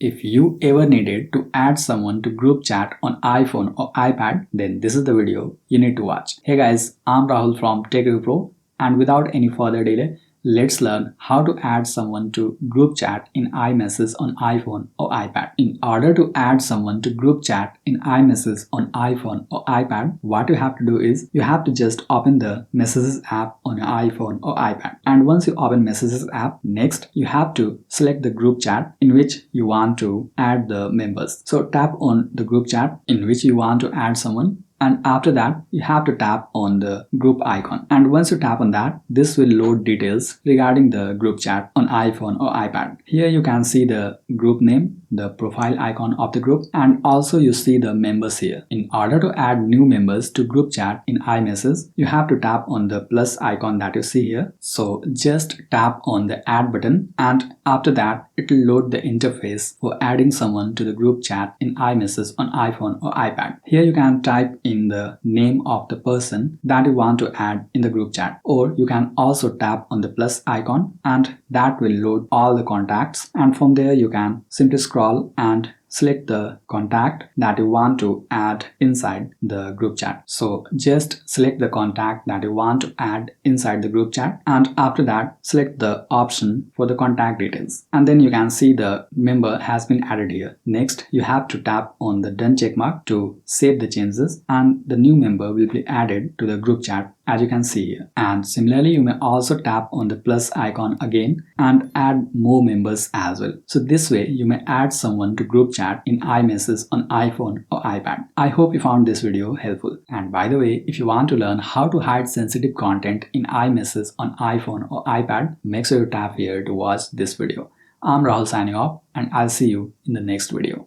If you ever needed to add someone to group chat on iPhone or iPad, then this is the video you need to watch. Hey guys, I'm Rahul from TechReview, and without any further delay, let's learn how to add someone to group chat in iMessages on iPhone or iPad. In order to add someone to group chat in iMessages on iPhone or iPad, what you have to do is you have to just open the Messages app on your iPhone or iPad. And once you open Messages app, next you have to select the group chat in which you want to add the members. So tap on the group chat in which you want to add someone, and after that you have to tap on the group icon. And once you tap on that, this will load details regarding the group chat on iPhone or iPad. Here you can see the group name, the profile icon of the group, and also you see the members here. In order to add new members to group chat in iMessages, you have to tap on the plus icon that you see here. So just tap on the add button, and after that it will load the interface for adding someone to the group chat in iMessages on iPhone or iPad. Here you can type in the name of the person that you want to add in the group chat, or you can also tap on the plus icon and that will load all the contacts, and from there you can simply scroll and select the contact that you want to add inside the group chat. So just select the contact that you want to add inside the group chat, and after that select the option for the contact details, and then you can see the member has been added here. Next you have to tap on the done check mark to save the changes, and the new member will be added to the group chat as you can see here. And similarly you may also tap on the plus icon again and add more members as well. So this way you may add someone to group chat in iMessages on iPhone or iPad. I hope you found this video helpful. And by the way, if you want to learn how to hide sensitive content in iMessages on iPhone or iPad, make sure you tap here to watch this video. I'm Rahul signing off, and I'll see you in the next video.